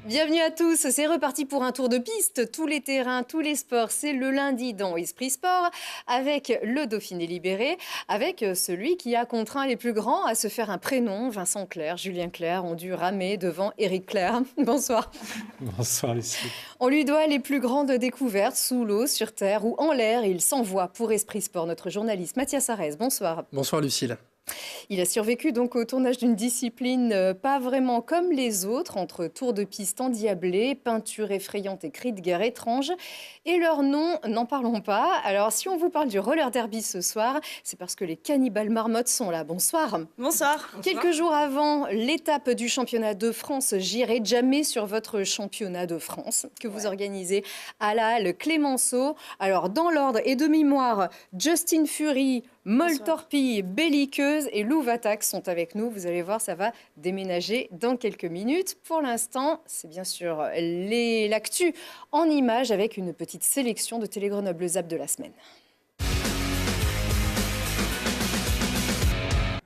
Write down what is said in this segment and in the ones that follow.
Bienvenue à tous, c'est reparti pour un tour de piste. Tous les terrains, tous les sports, c'est le lundi dans Esprit Sport avec le Dauphiné libéré, avec celui qui a contraint les plus grands à se faire un prénom. Vincent Clerc, Julien Clerc ont dû ramer devant Éric Clerc. Bonsoir. Bonsoir Lucie. On lui doit les plus grandes découvertes sous l'eau, sur terre ou en l'air. Il s'envoie pour Esprit Sport, notre journaliste Mathias Arès. Bonsoir. Bonsoir Lucille. Il a survécu donc au tournage d'une discipline pas vraiment comme les autres, entre tours de piste endiablés, peinture effrayante et cris de guerre étranges. Et leur nom, n'en parlons pas. Alors si on vous parle du roller derby ce soir, c'est parce que les cannibales marmottes sont là. Bonsoir. Bonsoir. Quelques jours avant l'étape du championnat de France, j'irai jamais sur votre championnat de France que vous organisez à la Halle Clémenceau. Alors dans l'ordre et de mémoire, Justin Fury, Molle Torpille, Belliqueuse et Lou Vatac sont avec nous. Vous allez voir, ça va déménager dans quelques minutes. Pour l'instant, c'est bien sûr l'actu en images avec une petite sélection de Télé Grenoble Zap de la semaine.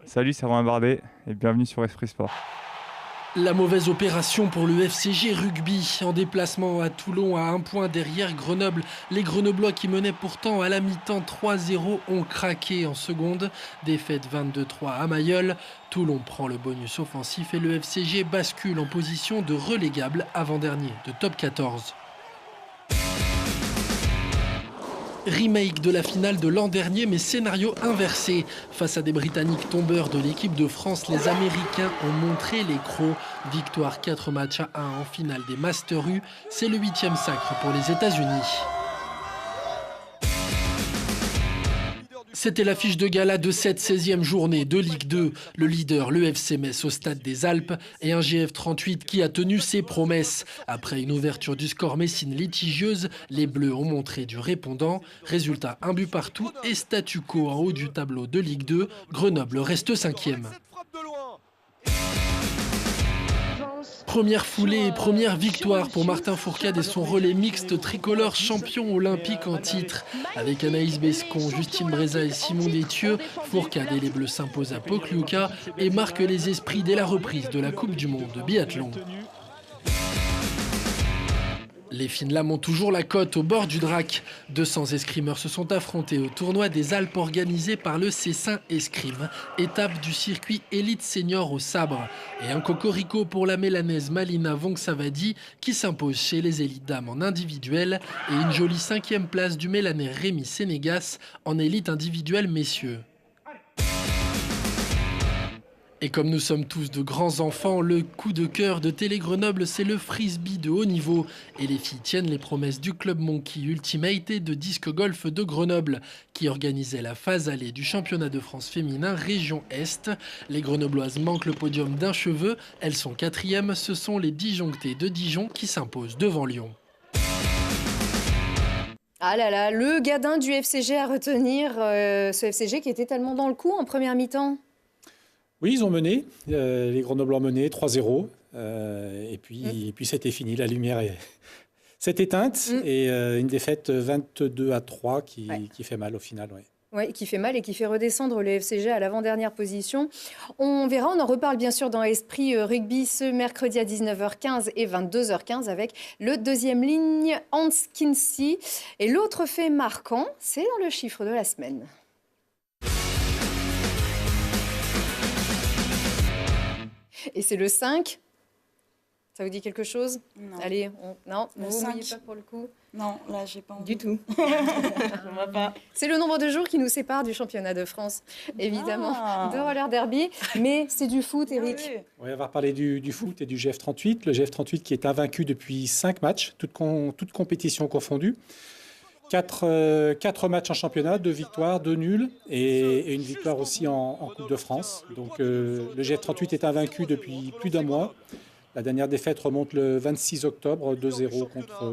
Salut, c'est Romain Bardet et bienvenue sur Esprit Sport. La mauvaise opération pour le FCG Rugby. En déplacement à Toulon à 1 point derrière Grenoble, les Grenoblois qui menaient pourtant à la mi-temps 3-0 ont craqué en seconde. Défaite 22-3 à Mayol. Toulon prend le bonus offensif et le FCG bascule en position de relégable avant-dernier de top 14. Remake de la finale de l'an dernier, mais scénario inversé. Face à des Britanniques tombeurs de l'équipe de France, les Américains ont montré les crocs. Victoire 4 matchs à 1 en finale des Master U. C'est le 8e sacre pour les États-Unis. C'était l'affiche de gala de cette 16e journée de Ligue 2. Le leader, le FC Metz au stade des Alpes et un GF 38 qui a tenu ses promesses. Après une ouverture du score messine litigieuse, les Bleus ont montré du répondant. Résultat, un but partout et statu quo en haut du tableau de Ligue 2. Grenoble reste 5e. Première foulée et première victoire pour Martin Fourcade et son relais mixte tricolore champion olympique en titre. Avec Anaïs Bescon, Justine Breza et Simon Détieux, Fourcade et les Bleus s'imposent à Pokljuka et marquent les esprits dès la reprise de la Coupe du Monde de biathlon. Les Finlames ont toujours la cote au bord du Drac. 200 escrimeurs se sont affrontés au tournoi des Alpes organisé par le Cessin Escrime, étape du circuit élite senior au sabre. Et un cocorico pour la mélanaise Malina Vonksavadi qui s'impose chez les élites dames en individuel et une jolie 5e place du mélanais Rémi Sénégas en élite individuelle messieurs. Et comme nous sommes tous de grands enfants, le coup de cœur de Télé Grenoble, c'est le frisbee de haut niveau. Et les filles tiennent les promesses du Club Monkey Ultimate et de Disc Golf de Grenoble, qui organisait la phase allée du championnat de France féminin région Est. Les Grenobloises manquent le podium d'un cheveu. Elles sont 4e, ce sont les Disjonctées de Dijon qui s'imposent devant Lyon. Ah là là, le gadin du FCG à retenir, ce FCG qui était tellement dans le coup en première mi-temps. Oui, ils ont mené, les Grenoblois ont mené 3-0, et puis c'était fini, la lumière s'est éteinte, et une défaite 22-3 qui fait mal au final. Ouais. Oui, qui fait mal et qui fait redescendre le FCG à l'avant-dernière position. On verra, on en reparle bien sûr dans Esprit Rugby ce mercredi à 19h15 et 22h15 avec le deuxième ligne Hans Kinsey. Et l'autre fait marquant, c'est dans le chiffre de la semaine. Et c'est le 5. Ça vous dit quelque chose? Non. Allez, non, Le vous ne 5. pas pour le coup. Non, là, j'ai pas envie. Du tout. On va pas. C'est le nombre de jours qui nous sépare du championnat de France, évidemment, de roller derby. Mais c'est du foot, Eric. Oui. On va parler du foot et du GF 38. Le GF 38 qui est invaincu depuis 5 matchs, toutes compétitions confondues. 4 matchs en championnat, 2 victoires, 2 nuls et une victoire aussi en Coupe de France. Donc le GF 38 est invaincu depuis plus d'un mois. La dernière défaite remonte le 26 octobre, 2-0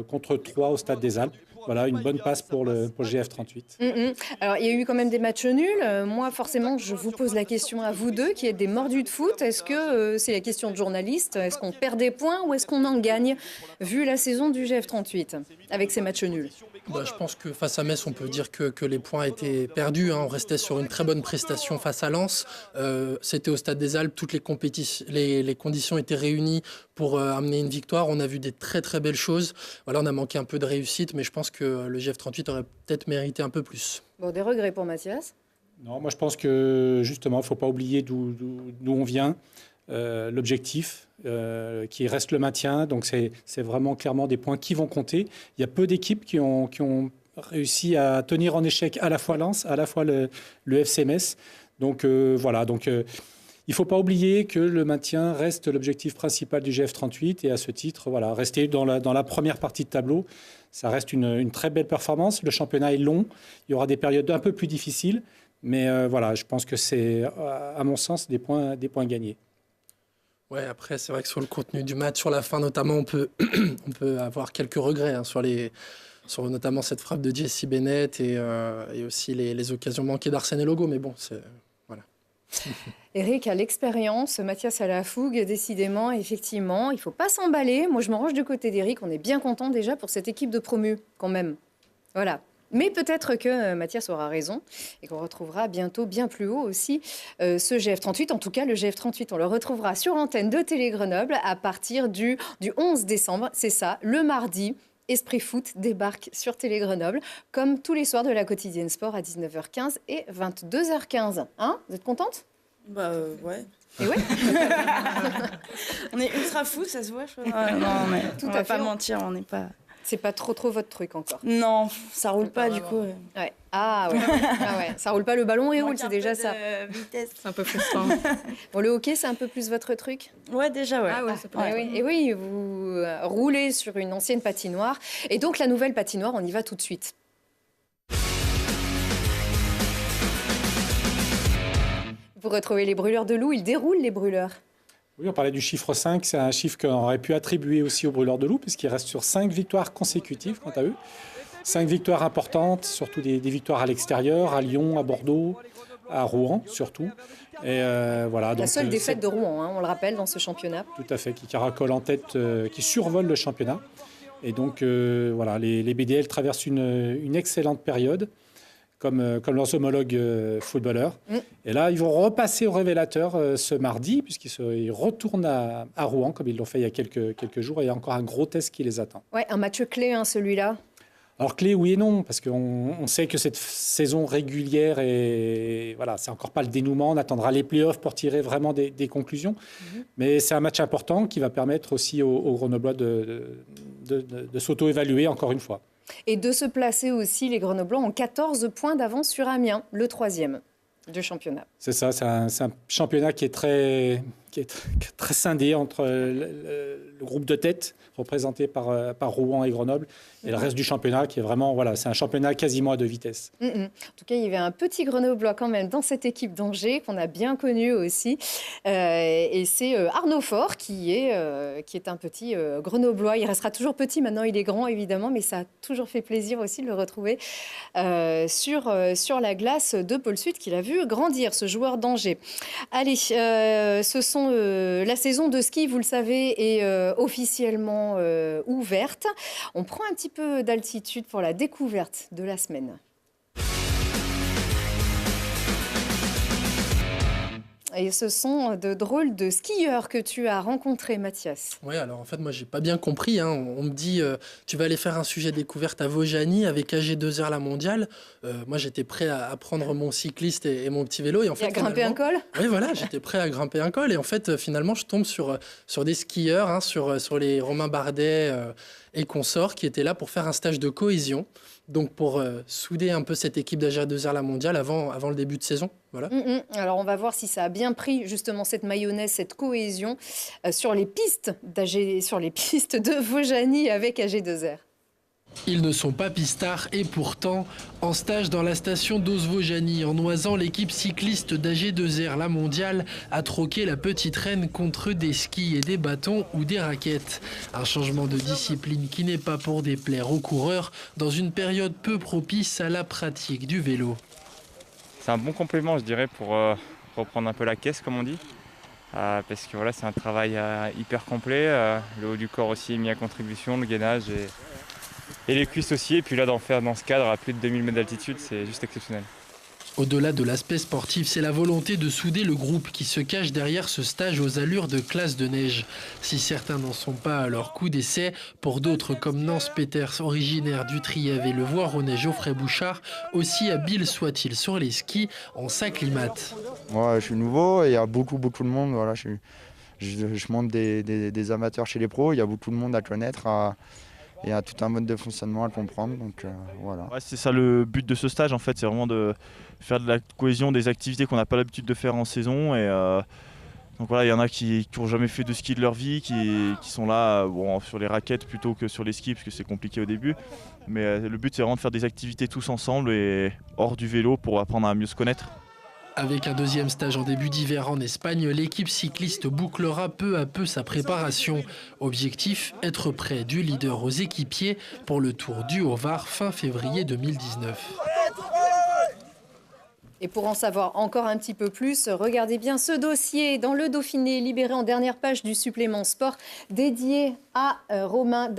contre 3 au Stade des Alpes. voilà, une bonne passe pour le GF38. Alors, il y a eu quand même des matchs nuls. Moi, forcément, je vous pose la question à vous deux, qui êtes des mordus de foot. Est-ce que c'est la question de journaliste? Est-ce qu'on perd des points ou est-ce qu'on en gagne, vu la saison du GF38, avec ces matchs nuls? Je pense que face à Metz, on peut dire que les points étaient perdus. On restait sur une très bonne prestation face à Lens. C'était au Stade des Alpes. Toutes les conditions étaient réunies pour amener une victoire. On a vu des très très belles choses. Voilà, on a manqué un peu de réussite, mais je pense que le GF38 aurait peut-être mérité un peu plus. Bon, des regrets pour Mathias? Non, moi je pense que justement, il ne faut pas oublier d'où on vient. L'objectif qui reste le maintien. Donc c'est vraiment clairement des points qui vont compter. Il y a peu d'équipes qui ont réussi à tenir en échec à la fois Lens, à la fois le FC Metz. Donc voilà. Donc il ne faut pas oublier que le maintien reste l'objectif principal du GF38 et à ce titre, voilà, rester dans la première partie de tableau, ça reste une très belle performance. Le championnat est long, il y aura des périodes un peu plus difficiles, mais voilà, je pense que c'est, à mon sens, des points gagnés. Ouais, après, c'est vrai que sur le contenu du match, sur la fin notamment, on peut avoir quelques regrets sur notamment cette frappe de Jesse Bennett et aussi les occasions manquées d'Arsène Logo. Mais bon, voilà. Eric a l'expérience, Mathias a la fougue, décidément, effectivement. Il ne faut pas s'emballer. Moi, je me range du côté d'Eric. On est bien content déjà pour cette équipe de promus, quand même. Voilà. Mais peut-être que Mathias aura raison et qu'on retrouvera bientôt bien plus haut aussi ce GF38. En tout cas, le GF38, on le retrouvera sur l'antenne de Télé Grenoble à partir du 11 décembre. C'est ça, le mardi. Esprit Foot débarque sur Télé Grenoble, comme tous les soirs de la quotidienne sport à 19h15 et 22h15. Hein? Vous êtes contente? Ouais. Et ouais. On est ultra fous, ça se voit, je crois. Non, mais Tout on à va fait. pas mentir, on n'est pas... C'est pas trop votre truc encore. Non, ça roule pas du coup. Ouais. Ah ouais. Ah ouais. Ça roule pas, le ballon et roule, c'est déjà ça. Vitesse. C'est un peu frustrant. Bon, le hockey, c'est un peu plus votre truc? Ouais, déjà, ouais. Ah ouais, ça peut Ah oui. Et oui, vous roulez sur une ancienne patinoire. Et donc, la nouvelle patinoire, on y va tout de suite. Vous retrouvez les brûleurs de loups. Ils déroulent, les brûleurs. Oui, on parlait du chiffre 5. C'est un chiffre qu'on aurait pu attribuer aussi aux brûleurs de loups, puisqu'ils restent sur 5 victoires consécutives, quant à eux. 5 victoires importantes, surtout des victoires à l'extérieur, à Lyon, à Bordeaux, à Rouen, surtout. Et voilà, La donc, seule défaite de Rouen, on le rappelle, dans ce championnat. Tout à fait, qui caracole en tête, qui survole le championnat. Et donc, voilà, les BDL traversent une excellente période, comme leurs homologues footballeurs. Et là, ils vont repasser au révélateur ce mardi, puisqu'ils retournent à Rouen, comme ils l'ont fait il y a quelques jours. Et il y a encore un gros test qui les attend. Ouais, un match clé, celui-là. Alors, clé, oui et non, parce qu'on sait que cette saison régulière, voilà, c'est encore pas le dénouement. On attendra les playoffs pour tirer vraiment des conclusions. Mais c'est un match important qui va permettre aussi aux Grenoblois de s'auto-évaluer encore une fois. Et de se placer aussi, les Grenoblois ont 14 points d'avance sur Amiens, le 3e du championnat. C'est ça, c'est un championnat qui est très scindé entre le groupe de tête représenté par Rouen et Grenoble et le reste du championnat qui est vraiment, voilà, c'est un championnat quasiment à 2 vitesses. En tout cas, il y avait un petit Grenoblois quand même dans cette équipe d'Angers qu'on a bien connu aussi. Et c'est Arnaud Faure qui est un petit Grenoblois. Il restera toujours petit, maintenant il est grand évidemment, mais ça a toujours fait plaisir aussi de le retrouver sur la glace de Pôle Sud qu'il a vu grandir, ce joueur d'Angers. Allez, ce sont la saison de ski, vous le savez, est officiellement ouverte. On prend un petit peu d'altitude pour la découverte de la semaine. Et ce sont de drôles de skieurs que tu as rencontrés, Mathias. Oui, alors en fait, moi, j'ai pas bien compris. On me dit, tu vas aller faire un sujet découverte à Vaujany avec AG2R la mondiale. Moi, j'étais prêt à prendre mon cycliste et mon petit vélo. Et en fait, grimper un col? Oui, voilà, j'étais prêt à grimper un col. Et en fait, finalement, je tombe sur des skieurs, sur les Romain Bardet et consorts qui étaient là pour faire un stage de cohésion. Donc, pour souder un peu cette équipe d'AG2R la mondiale avant le début de saison. Voilà. Alors, on va voir si ça a bien pris, justement, cette mayonnaise, cette cohésion sur les pistes de Vaujany avec AG2R. Ils ne sont pas pistards et pourtant, en stage dans la station d'Osvojany, en Noisant, l'équipe cycliste d'AG2R, la mondiale, a troqué la petite reine contre des skis et des bâtons ou des raquettes. Un changement de discipline qui n'est pas pour déplaire aux coureurs dans une période peu propice à la pratique du vélo. C'est un bon complément, je dirais, pour reprendre un peu la caisse, comme on dit. Parce que voilà, c'est un travail hyper complet. Le haut du corps aussi est mis à contribution, le gainage et les cuisses aussi. Et puis là, d'en faire dans ce cadre à plus de 2000 mètres d'altitude, c'est juste exceptionnel. Au-delà de l'aspect sportif, c'est la volonté de souder le groupe qui se cache derrière ce stage aux allures de classe de neige. Si certains n'en sont pas à leur coup d'essai, pour d'autres comme Nance Peters, originaire du Trièves, et le Voironnais Geoffrey Bouchard, aussi habile soit-il sur les skis, on s'acclimate. Moi, je suis nouveau et il y a beaucoup de monde. Voilà, je monte des amateurs chez les pros, il y a beaucoup de monde à connaître. Il y a tout un mode de fonctionnement à comprendre, donc voilà. Ouais, c'est ça le but de ce stage en fait, c'est vraiment de faire de la cohésion des activités qu'on n'a pas l'habitude de faire en saison. Et donc voilà, il y en a qui n'ont jamais fait de ski de leur vie, qui sont là sur les raquettes plutôt que sur les skis parce que c'est compliqué au début. Mais le but c'est vraiment de faire des activités tous ensemble et hors du vélo pour apprendre à mieux se connaître. Avec un deuxième stage en début d'hiver en Espagne, l'équipe cycliste bouclera peu à peu sa préparation. Objectif, être près du leader aux équipiers pour le Tour du Haut-Var fin février 2019. Et pour en savoir encore un petit peu plus, regardez bien ce dossier dans le Dauphiné, libéré en dernière page du supplément sport, dédié à Romain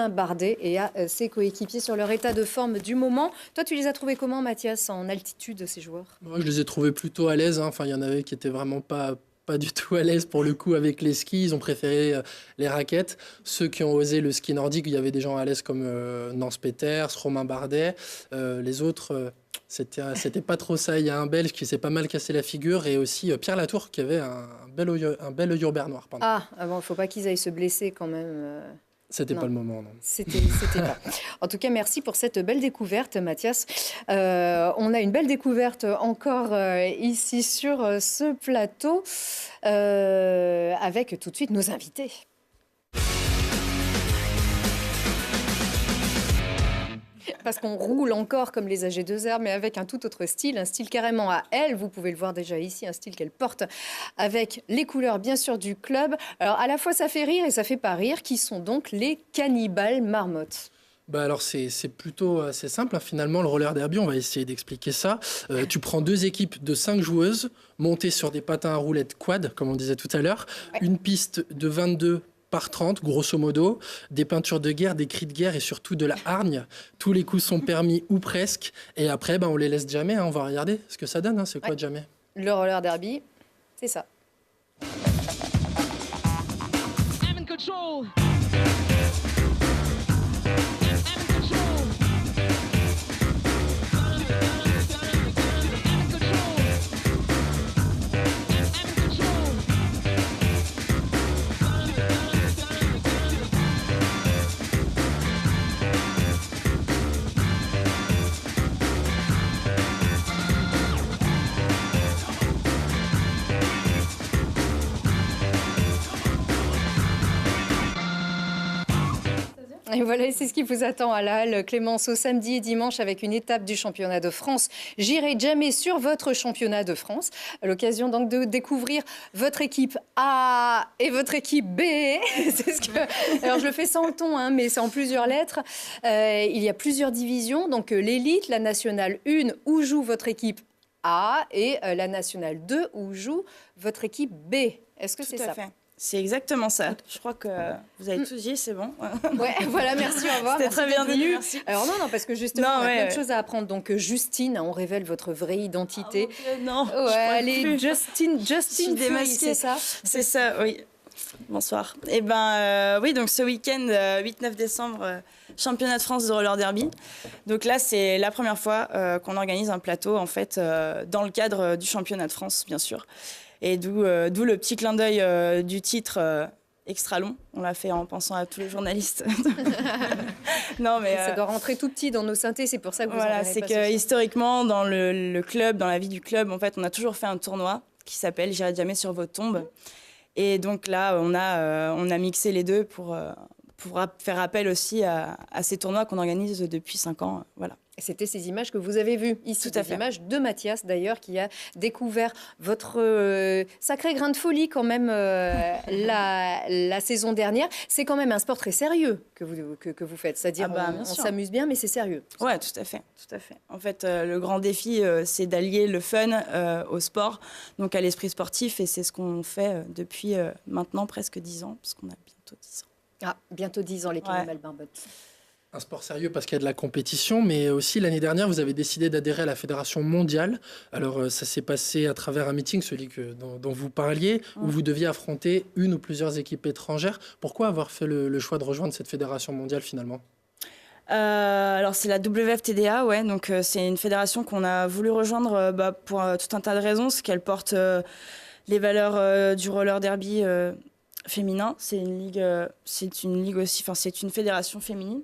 Bardet et à ses coéquipiers sur leur état de forme du moment. Toi, tu les as trouvés comment, Mathias, en altitude, ces joueurs? Moi, je les ai trouvés plutôt à l'aise. Enfin, il y en avait qui étaient vraiment pas du tout à l'aise pour le coup avec les skis. Ils ont préféré les raquettes. Ceux qui ont osé le ski nordique, il y avait des gens à l'aise comme Nance Peters, Romain Bardet. Les autres, c'était pas trop ça. Il y a un Belge qui s'est pas mal cassé la figure et aussi Pierre Latour qui avait un bel œil urbain noir. Pardon. Bon, faut pas qu'ils aillent se blesser quand même. C'était Non. pas le moment, non. C'était pas. En tout cas, merci pour cette belle découverte, Mathias. On a une belle découverte encore ici sur ce plateau avec tout de suite nos invités. Parce qu'on roule encore comme les AG2R, mais avec un tout autre style, un style carrément à elle. Vous pouvez le voir déjà ici, un style qu'elle porte avec les couleurs, bien sûr, du club. Alors, à la fois, ça fait rire et ça fait pas rire. Qui sont donc les Cannibales Marmotte? Alors c'est plutôt assez simple, hein. Finalement, le roller derby, on va essayer d'expliquer ça. Tu prends 2 équipes de 5 joueuses montées sur des patins à roulettes quad, comme on disait tout à l'heure. Ouais. Une piste de 22 par 30, grosso modo, des peintures de guerre, des cris de guerre et surtout de la hargne. Tous les coups sont permis ou presque. Et après, on les laisse jamais. Hein. On va regarder ce que ça donne. Hein. C'est quoi jamais? Le roller derby, c'est ça. I'm in control. Et voilà, c'est ce qui vous attend à la Halle Clémenceau samedi et dimanche avec une étape du championnat de France. J'irai jamais sur votre championnat de France. À l'occasion donc de découvrir votre équipe A et votre équipe B. C'est ce que... Alors je le fais sans le ton, hein, mais c'est en plusieurs lettres. Il y a plusieurs divisions. Donc l'élite, la nationale 1 où joue votre équipe A et la nationale 2 où joue votre équipe B. Est-ce que c'est ça? Tout à fait. C'est exactement ça. Je crois que vous avez tous dit, c'est bon. Ouais, voilà, merci, au revoir. C'était très bien dit, merci. Alors non, parce que justement, on a plein de choses à apprendre. Donc Justine, on révèle votre vraie identité. Non, allez, Justine Fuy, c'est ça? C'est ça, oui. Bonsoir. Oui, donc ce week-end, 8-9 décembre, championnat de France de roller derby. Donc là, c'est la première fois qu'on organise un plateau, en fait, dans le cadre du championnat de France, bien sûr. Et d'où le petit clin d'œil du titre extra long. On l'a fait en pensant à tous les journalistes. Non, mais ça doit rentrer tout petit dans nos synthés, c'est pour ça que vous voilà, c'est que historiquement, dans le club, dans la vie du club, en fait, on a toujours fait un tournoi qui s'appelle J'irai jamais sur vos tombes. Et donc là, on a mixé les deux pour pourra faire appel aussi à ces tournois qu'on organise depuis 5 ans. Voilà. C'était ces images que vous avez vues ici, Tout à des fait. images de Mathias d'ailleurs, qui a découvert votre sacré grain de folie quand même la saison dernière. C'est quand même un sport très sérieux que vous faites, c'est-à-dire on s'amuse bien mais c'est sérieux. Ouais, tout à fait. En fait, le grand défi, c'est d'allier le fun au sport, donc à l'esprit sportif, et c'est ce qu'on fait depuis maintenant presque 10 ans, parce qu'on a bientôt 10 ans. Ah, bientôt 10 ans les Camémal Barbotte. Un sport sérieux parce qu'il y a de la compétition, mais aussi l'année dernière, vous avez décidé d'adhérer à la Fédération mondiale. Alors ça s'est passé à travers un meeting, celui dont vous parliez, où vous deviez affronter une ou plusieurs équipes étrangères. Pourquoi avoir fait le choix de rejoindre cette Fédération mondiale finalement ? Alors c'est la WFTDA, ouais, donc c'est une fédération qu'on a voulu rejoindre pour tout un tas de raisons, c'est qu'elle porte les valeurs du roller derby féminin. C'est une ligue aussi, enfin c'est une fédération féminine.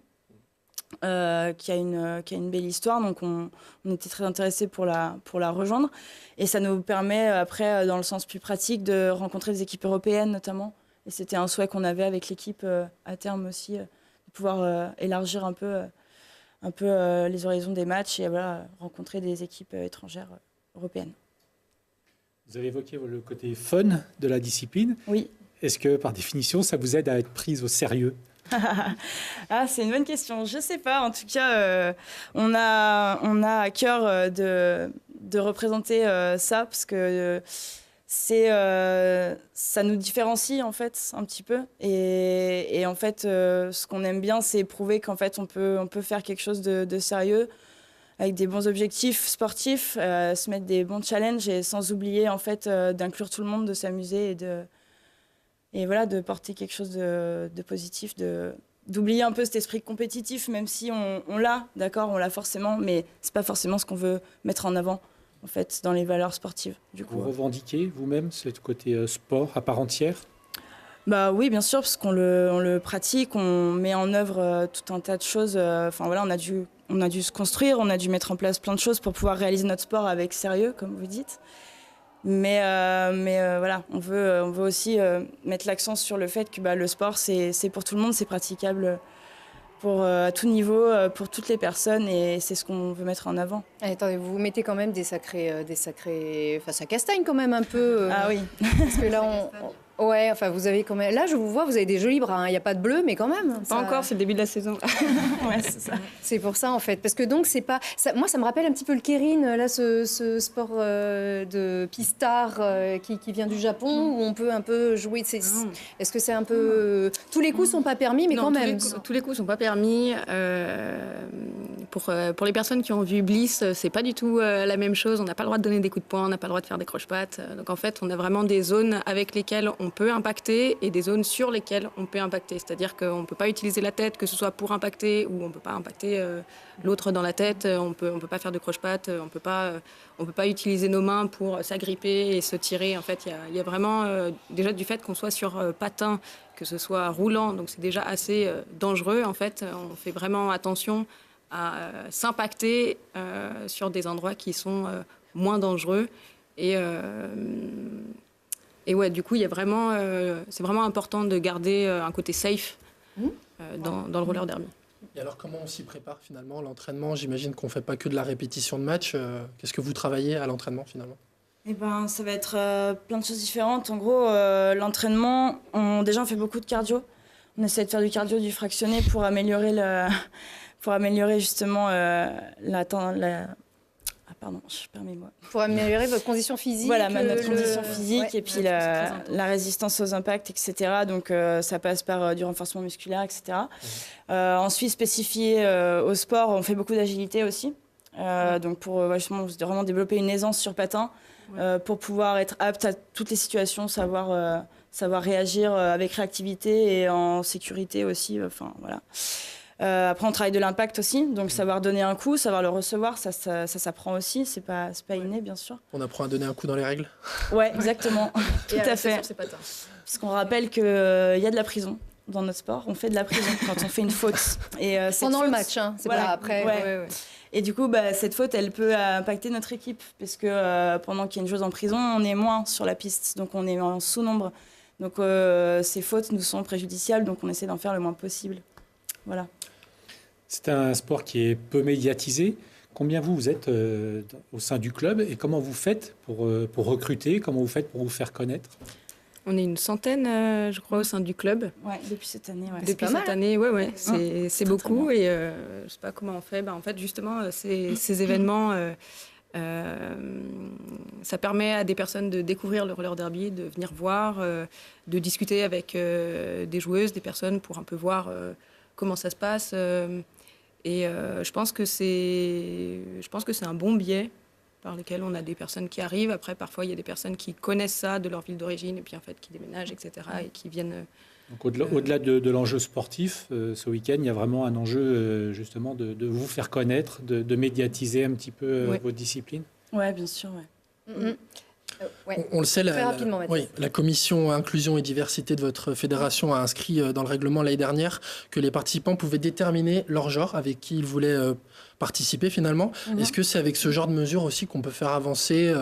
Qui a une belle histoire, donc on était très intéressés pour la rejoindre, et ça nous permet après, dans le sens plus pratique, de rencontrer des équipes européennes notamment, et c'était un souhait qu'on avait avec l'équipe à terme aussi, de pouvoir élargir un peu les horizons des matchs et voilà, rencontrer des équipes étrangères européennes. Vous avez évoqué le côté fun de la discipline. Oui. Est-ce que par définition ça vous aide à être prise au sérieux ? Ah, c'est une bonne question. Je sais pas. En tout cas, on a à cœur de représenter ça, parce que ça nous différencie en fait un petit peu. Et en fait, ce qu'on aime bien, c'est prouver qu'en fait on peut faire quelque chose de sérieux, avec des bons objectifs sportifs, se mettre des bons challenges, et sans oublier en fait d'inclure tout le monde, de s'amuser et voilà, de porter quelque chose de positif, d'oublier un peu cet esprit compétitif, même si on l'a, d'accord, on l'a forcément, mais c'est pas forcément ce qu'on veut mettre en avant, en fait, dans les valeurs sportives. Du coup, vous revendiquez vous-même ce côté sport à part entière ? Bah oui, bien sûr, parce qu'on le pratique, on met en œuvre tout un tas de choses. Enfin voilà, on a dû se construire, on a dû mettre en place plein de choses pour pouvoir réaliser notre sport avec sérieux, comme vous dites. Mais voilà, on veut aussi mettre l'accent sur le fait que le sport, c'est pour tout le monde, c'est praticable à tout niveau, pour toutes les personnes, et c'est ce qu'on veut mettre en avant. Attendez, vous mettez quand même des sacrés, enfin ça castagne quand même un peu. Ah oui. Parce que là, ouais, enfin vous avez quand même, là je vous vois, vous avez des jolis bras, hein. Il n'y a pas de bleu, mais quand même. Pas encore, c'est le début de la saison. Ouais, c'est ça. C'est pour ça en fait, parce que donc c'est pas, moi ça me rappelle un petit peu le keirin, là ce sport de pistard qui vient du Japon, où on peut un peu jouer. Est-ce que c'est un peu, tous les coups sont pas permis, mais Non, quand même. tous les coups sont pas permis. Pour les personnes qui ont vu Bliss, c'est pas du tout la même chose. On n'a pas le droit de donner des coups de poing, on n'a pas le droit de faire des croche-pattes. Donc en fait, on a vraiment des zones avec lesquelles on peut impacter et des zones sur lesquelles on peut impacter. C'est-à-dire qu'on ne peut pas utiliser la tête, que ce soit pour impacter ou on ne peut pas impacter l'autre dans la tête. On peut pas faire de croche-pattes, on peut pas utiliser nos mains pour s'agripper et se tirer. En fait, il y a vraiment, déjà du fait qu'on soit sur patin, que ce soit roulant, donc c'est déjà assez dangereux. En fait, on fait vraiment attention à s'impacter sur des endroits qui sont moins dangereux. Et ouais, du coup, il y a vraiment, c'est vraiment important de garder un côté safe dans le roller derby. Et alors, comment on s'y prépare finalement, l'entraînement? J'imagine qu'on ne fait pas que de la répétition de match. Qu'est-ce que vous travaillez à l'entraînement finalement? Eh ben, ça va être plein de choses différentes. En gros, l'entraînement, déjà on fait beaucoup de cardio. On essaie de faire du cardio, du fractionné pour améliorer justement pardon, je perds mes mots. Pour améliorer votre condition physique. Voilà, notre condition physique, ouais, et puis la résistance aux impacts, etc. Donc ça passe par du renforcement musculaire, etc. Ensuite, spécifié au sport, on fait beaucoup d'agilité aussi. Donc pour justement vraiment développer une aisance sur patin, pour pouvoir être apte à toutes les situations, savoir réagir avec réactivité et en sécurité aussi. Enfin voilà. Après, on travaille de l'impact aussi, donc savoir donner un coup, savoir le recevoir, ça s'apprend aussi, c'est pas inné, bien sûr. On apprend à donner un coup dans les règles. Ouais, exactement, tout à fait. Parce qu'on rappelle qu'il y a de la prison dans notre sport, on fait de la prison quand on fait une faute. Et, pendant le match, hein, c'est voilà, pas après. Ouais. Et du coup, cette faute, elle peut impacter notre équipe, parce que pendant qu'il y a une joueuse en prison, on est moins sur la piste, donc on est en sous-nombre. Donc ces fautes nous sont préjudiciables, donc on essaie d'en faire le moins possible. Voilà. C'est un sport qui est peu médiatisé. Combien vous êtes au sein du club et comment vous faites pour recruter? Comment vous faites pour vous faire connaître? On est une centaine, je crois, au sein du club. Ouais, depuis cette année. Ouais. Depuis cette année, c'est beaucoup. Et je sais pas comment on fait. En fait, justement, ces événements, ça permet à des personnes de découvrir le roller derby, de venir voir, de discuter avec des joueuses, des personnes pour un peu voir comment ça se passe. Et je pense que c'est un bon biais par lequel on a des personnes qui arrivent. Après, parfois, il y a des personnes qui connaissent ça de leur ville d'origine et puis en fait qui déménagent, etc. et qui viennent... Donc, au-delà de l'enjeu sportif, ce week-end, il y a vraiment un enjeu justement de vous faire connaître, de médiatiser un petit peu votre discipline. Oui, bien sûr. Ouais. On le sait, rapidement, la commission inclusion et diversité de votre fédération a inscrit dans le règlement l'année dernière que les participants pouvaient déterminer leur genre avec qui ils voulaient participer finalement. Est-ce que c'est avec ce genre de mesures aussi qu'on peut faire avancer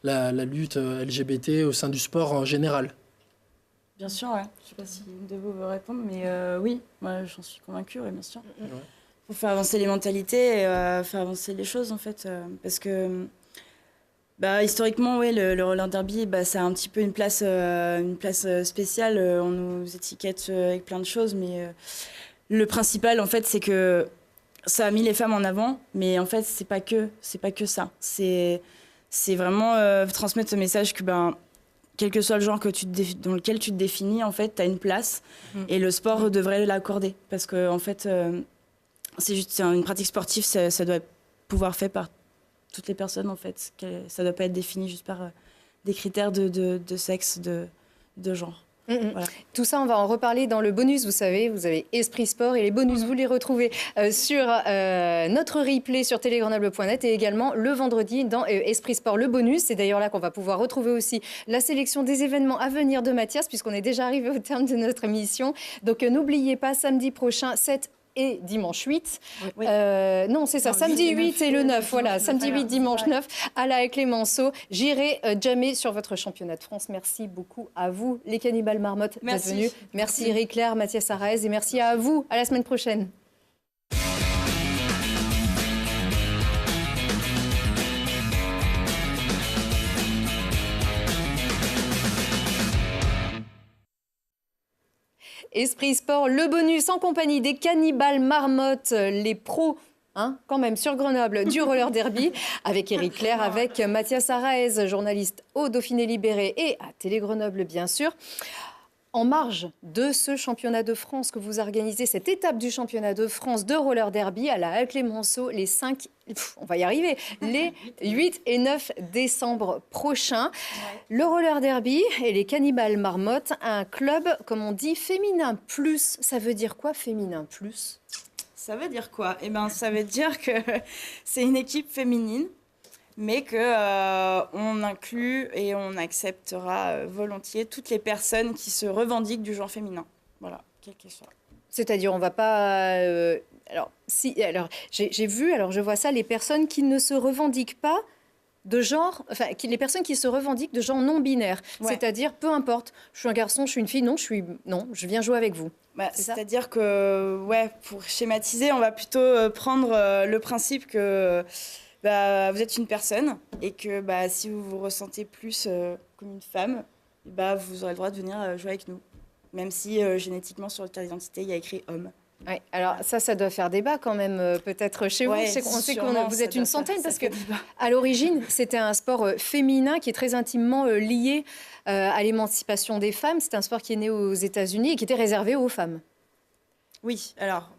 la lutte LGBT au sein du sport en général? Bien sûr, ouais. Je ne sais pas si une de vous veut répondre, mais oui, moi j'en suis convaincue, bien sûr. Il faut faire avancer les mentalités et faire avancer les choses en fait, parce que historiquement, le roller derby, ça a un petit peu une place spéciale. On nous étiquette avec plein de choses, mais le principal, en fait, c'est que ça a mis les femmes en avant, mais en fait, c'est pas que ça. C'est vraiment transmettre ce message que quel que soit le genre dans lequel tu te définis, en fait, tu as une place et le sport devrait l'accorder, parce que en fait, c'est une pratique sportive, ça doit pouvoir faire par toutes les personnes, en fait. Ça ne doit pas être défini juste par des critères de sexe, de genre. Voilà. Tout ça, on va en reparler dans le bonus. Vous savez, vous avez Esprit Sport et les bonus, vous les retrouvez sur notre replay sur télégrenoble.net et également le vendredi dans Esprit Sport, le bonus. C'est d'ailleurs là qu'on va pouvoir retrouver aussi la sélection des événements à venir de Mathias, puisqu'on est déjà arrivé au terme de notre émission. Donc n'oubliez pas, samedi prochain, 7 et dimanche 8. Oui. Non, c'est ça, samedi 8 et le 9. Voilà, samedi 8, dimanche 9 à la Clémenceau. J'irai jamais sur votre championnat de France. Merci beaucoup à vous, les Cannibales Marmottes, d'être venus. Merci Eric Claire, Mathias Araez et merci à vous. À la semaine prochaine. Esprit Sport, le bonus en compagnie des Cannibales Marmottes, les pros, quand même, sur Grenoble, du roller derby, avec Eric Claire, avec Mathias Araez, journaliste au Dauphiné Libéré et à Télé Grenoble, bien sûr. En marge de ce championnat de France que vous organisez, cette étape du championnat de France de roller derby à la Clémenceau, les 5, on va y arriver, les 8 et 9 décembre prochains. Le roller derby et les Cannibales Marmottes, un club, comme on dit, féminin plus. Ça veut dire quoi, féminin plus? Ça veut dire quoi? Ça veut dire que c'est une équipe féminine, mais qu'on inclut et on acceptera volontiers toutes les personnes qui se revendiquent du genre féminin. Voilà, quel qu'il soit. C'est-à-dire, on ne va pas... j'ai vu, je vois ça, les personnes qui ne se revendiquent pas de genre... les personnes qui se revendiquent de genre non-binaire. Ouais. C'est-à-dire, peu importe, je suis un garçon, je suis une fille, non, je viens jouer avec vous. C'est-à-dire que, pour schématiser, on va plutôt prendre le principe que... vous êtes une personne et que si vous vous ressentez plus comme une femme, vous aurez le droit de venir jouer avec nous. Même si génétiquement sur le carte d'identité, il y a écrit homme. Oui, alors ça doit faire débat quand même, peut-être chez vous. On sait que vous êtes une centaine parce qu'à l'origine, c'était un sport féminin qui est très intimement lié à l'émancipation des femmes. C'est un sport qui est né aux États-Unis et qui était réservé aux femmes. Oui, alors...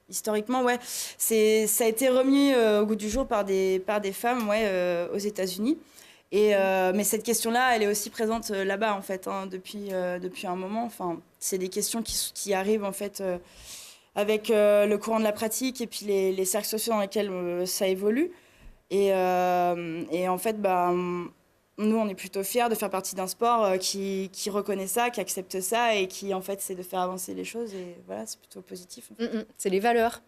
historiquement, ça a été remis au goût du jour par des femmes aux États-Unis. Mais cette question-là, elle est aussi présente là-bas, en fait, depuis un moment. Enfin, c'est des questions qui arrivent, en fait, avec le courant de la pratique et puis les cercles sociaux dans lesquels ça évolue. Et en fait, nous, on est plutôt fiers de faire partie d'un sport qui reconnaît ça, qui accepte ça et qui, en fait, c'est de faire avancer les choses. Et voilà, c'est plutôt positif. En fait. C'est les valeurs.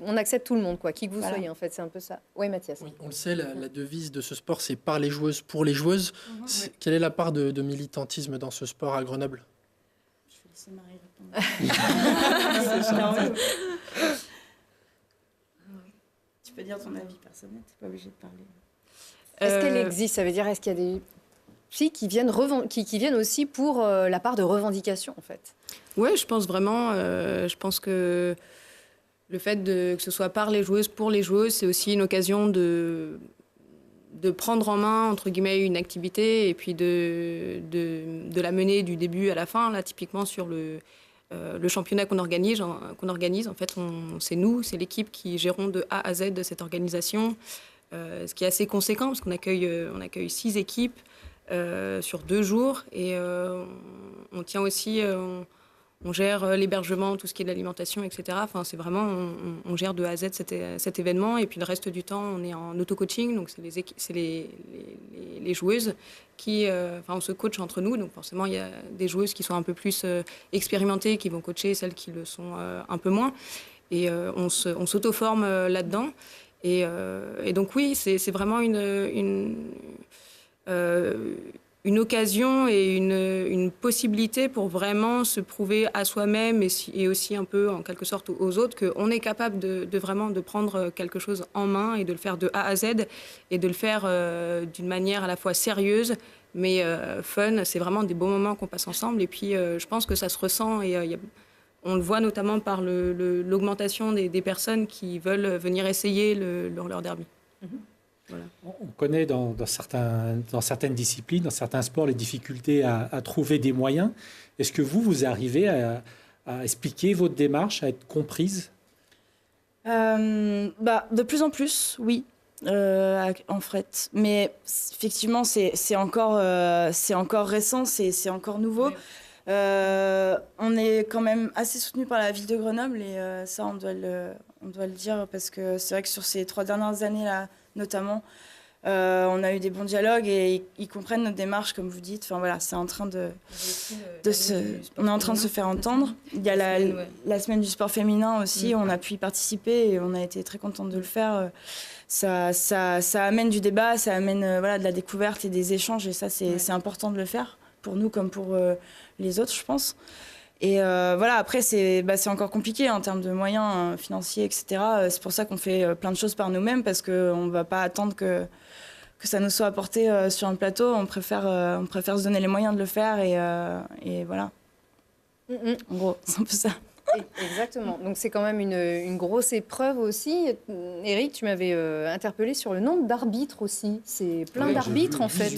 On accepte tout le monde, quoi, qui que vous Voilà. soyez, en fait, c'est un peu ça. Oui, Mathias. Oui, on le sait, la devise de ce sport, c'est par les joueuses, pour les joueuses. Quelle est la part de militantisme dans ce sport à Grenoble? Je vais laisser Marie répondre. Tu peux dire ton avis personnel, tu n'es pas obligé de parler. Est-ce qu'elle existe? Ça veut dire, est-ce qu'il y a des filles qui viennent, qui viennent aussi pour la part de revendication, en fait? Oui, je pense vraiment. Je pense que le fait que ce soit par les joueuses, pour les joueuses, c'est aussi une occasion de prendre en main, entre guillemets, une activité et puis de la mener du début à la fin. Là, typiquement, sur le championnat qu'on organise, en fait, c'est nous, c'est l'équipe qui gérons de A à Z de cette organisation. Ce qui est assez conséquent parce qu'on accueille 6 équipes sur 2 jours et on tient aussi, on gère l'hébergement, tout ce qui est de l'alimentation, etc. Enfin, c'est vraiment, on gère de A à Z cet événement et puis le reste du temps, on est en auto-coaching, donc c'est les joueuses qui, on se coach entre nous, donc forcément il y a des joueuses qui sont un peu plus expérimentées, qui vont coacher celles qui le sont un peu moins et on s'auto-forme là-dedans. Et donc oui, c'est vraiment une occasion et une possibilité pour vraiment se prouver à soi-même et aussi un peu en quelque sorte aux autres qu'on est capable de vraiment de prendre quelque chose en main et de le faire de A à Z et de le faire d'une manière à la fois sérieuse mais fun. C'est vraiment des beaux moments qu'on passe ensemble et puis je pense que ça se ressent et on le voit notamment par l'augmentation des personnes qui veulent venir essayer le roller derby. Voilà. On connaît dans certaines disciplines, dans certains sports, les difficultés à trouver des moyens. Est-ce que vous arrivez à expliquer votre démarche, à être comprise? De plus en plus, oui, en fait. Mais effectivement, c'est encore récent, c'est encore nouveau. Oui. On est quand même assez soutenu par la ville de Grenoble et ça, on doit le dire parce que c'est vrai que sur ces 3 dernières années-là, notamment, on a eu des bons dialogues et ils comprennent notre démarche, comme vous dites. Enfin voilà, c'est en train on est en train de se faire entendre. Il y a la semaine du sport féminin aussi, on a pu y participer et on a été très contente de le faire. Ça amène du débat, ça amène de la découverte et des échanges et ça, c'est important de le faire pour nous comme pour les autres, je pense. Et après, c'est encore compliqué en termes de moyens financiers, etc. C'est pour ça qu'on fait plein de choses par nous-mêmes, parce qu'on ne va pas attendre que ça nous soit apporté sur un plateau. On préfère se donner les moyens de le faire, et voilà. En gros, c'est un peu ça. Exactement. Donc c'est quand même une grosse épreuve aussi. Eric, tu m'avais interpellé sur le nombre d'arbitres aussi. C'est plein d'arbitres en fait.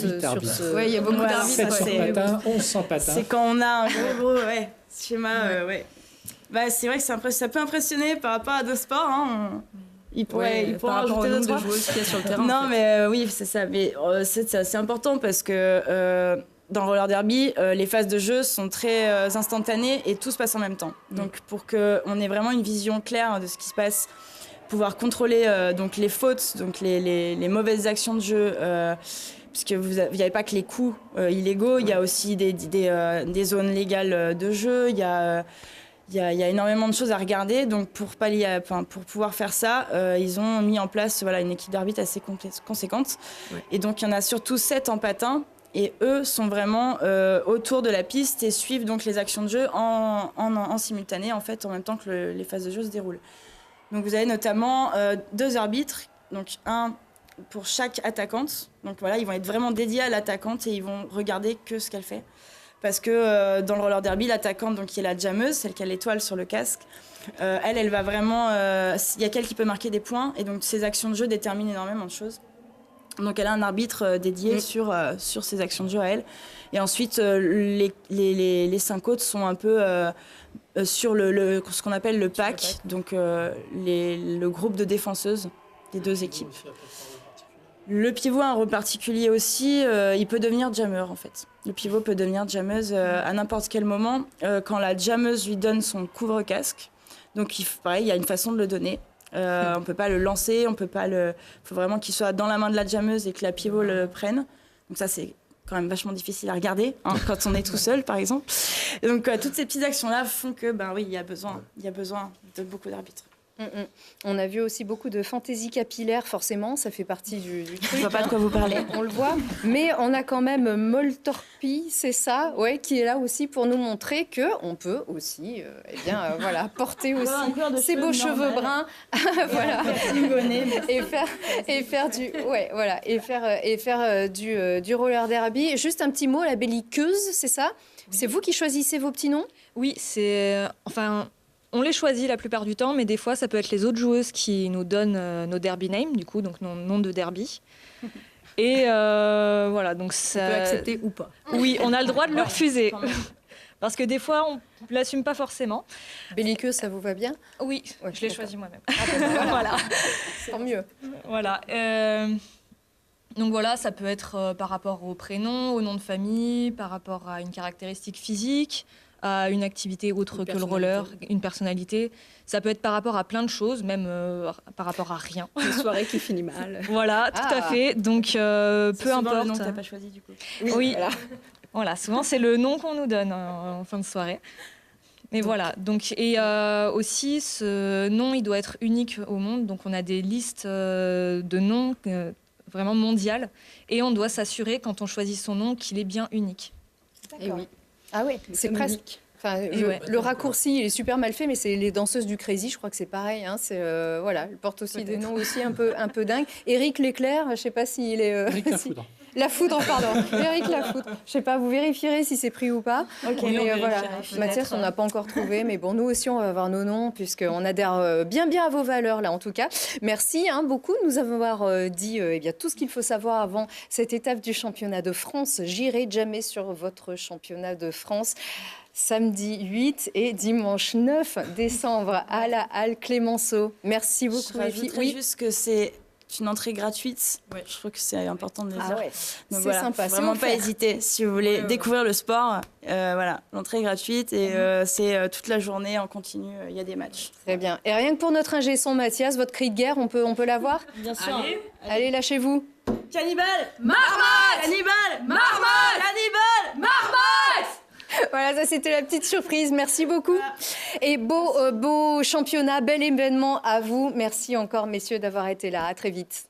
Oui, il y a beaucoup d'arbitres. 700 patins, 1100 patins. C'est quand on a un gros schéma. C'est vrai que ça peut impressionner par rapport à d'autres sports. Hein. Il pourrait par rapport au rajouter nombre de joueuses qu'il y a sur le terrain. Non, mais oui, c'est ça. Mais c'est assez important parce que dans le roller derby, les phases de jeu sont très instantanées et tout se passe en même temps. Donc pour qu'on ait vraiment une vision claire de ce qui se passe, pouvoir contrôler donc les fautes, donc les mauvaises actions de jeu, puisque vous n'avez pas que les coups illégaux, il y a aussi des zones légales de jeu, il y a énormément de choses à regarder. Donc pour pouvoir faire ça, ils ont mis en place une équipe d'arbitres assez conséquente. Ouais. Et donc il y en a surtout 7 en patin. Et eux sont vraiment autour de la piste et suivent donc les actions de jeu en simultané, en fait, en même temps que les phases de jeu se déroulent. Donc vous avez notamment 2 arbitres, donc un pour chaque attaquante. Donc voilà, ils vont être vraiment dédiés à l'attaquante et ils vont regarder que ce qu'elle fait. Parce que dans le roller derby, l'attaquante, donc, qui est la jammeuse, celle qui a l'étoile sur le casque, elle va vraiment... Il y a qu'elle qui peut marquer des points, et donc ses actions de jeu déterminent énormément de choses. Donc elle a un arbitre dédié sur ses actions de jeu à elle. Et ensuite, les 5 autres sont un peu sur ce qu'on appelle le pack, donc le groupe de défenseuses des 2 équipes. Le pivot a un rôle particulier aussi, il peut devenir jammer en fait. Le pivot peut devenir jammeuse à n'importe quel moment, quand la jammeuse lui donne son couvre-casque. Donc il y a une façon de le donner. On ne peut pas le lancer, il faut vraiment qu'il soit dans la main de la jammeuse et que la pivot le prenne. Donc ça, c'est quand même vachement difficile à regarder quand on est tout seul, par exemple. Et donc toutes ces petites actions-là font que, il y a besoin de beaucoup d'arbitres. On a vu aussi beaucoup de fantaisie capillaire, forcément, ça fait partie du truc. Je vois pas de quoi vous parlez. On le voit, mais on a quand même Moltorpi, c'est ça, ouais, qui est là aussi pour nous montrer que on peut aussi, voilà, porter aussi ces beaux cheveux bruns, voilà, et faire du roller derby. Juste un petit mot, la belliqueuse, c'est ça? C'est vous qui choisissez vos petits noms? Oui, on les choisit la plupart du temps, mais des fois, ça peut être les autres joueuses qui nous donnent nos derby names, du coup, donc nos noms de derby. Et voilà, donc ça... On peut accepter ou pas. Oui, on a le droit de le refuser. Parce que des fois, on ne l'assume pas forcément. Belliqueuse, ça vous va bien? Oui, Ouais, je l'ai d'accord. choisi moi-même. Voilà. Tant mieux. Voilà. Donc voilà, ça peut être par rapport au prénom, au nom de famille, par rapport à une caractéristique physique, à une activité autre que le roller, une personnalité. Ça peut être par rapport à plein de choses, même par rapport à rien. Une soirée qui finit mal. Voilà, tout à fait. Donc peu importe. Le nom que t'as pas choisi du coup. Oui. Voilà, souvent c'est le nom qu'on nous donne en fin de soirée. Mais voilà, donc, et aussi ce nom il doit être unique au monde, donc on a des listes de noms vraiment mondiales et on doit s'assurer quand on choisit son nom qu'il est bien unique. Et oui. Ah ouais, c'est comme presque. Enfin, ouais. le raccourci il est super mal fait, mais c'est les danseuses du Crazy, je crois que c'est pareil. Hein, c'est voilà, elles portent aussi des noms aussi un peu dingues. Éric Leclerc, je sais pas s'il est. Eric Lafoudre. La Foudre, pardon. Éric Lafoudre. Je sais pas, vous vérifierez si c'est pris ou pas. Ok, Mais on voilà, vérifiera, Mathias, on n'a pas encore trouvé, mais bon, nous aussi, on va avoir nos noms puisqu'on adhère bien à vos valeurs là, en tout cas. Merci beaucoup de nous avoir dit tout ce qu'il faut savoir avant cette étape du championnat de France. J'irai jamais sur votre championnat de France. Samedi 8 et dimanche 9 décembre à la Halle Clémenceau. Merci beaucoup, les filles. Oui, juste que c'est une entrée gratuite. Ouais. Je trouve que c'est important de le dire. Ouais. Donc C'est voilà, sympa. faut vraiment pas hésiter si vous voulez découvrir le sport. Voilà, l'entrée est gratuite et c'est toute la journée en continu. Il y a des matchs. Très bien. Et rien que pour notre ingé son Mathias, votre cri de guerre, on peut l'avoir? Bien sûr. Allez, lâchez-vous. Cannibale, marmotte, cannibale, marmotte, cannibale, marmotte. Voilà, ça c'était la petite surprise. Merci beaucoup. Et beau championnat, bel événement à vous. Merci encore, messieurs, d'avoir été là. À très vite.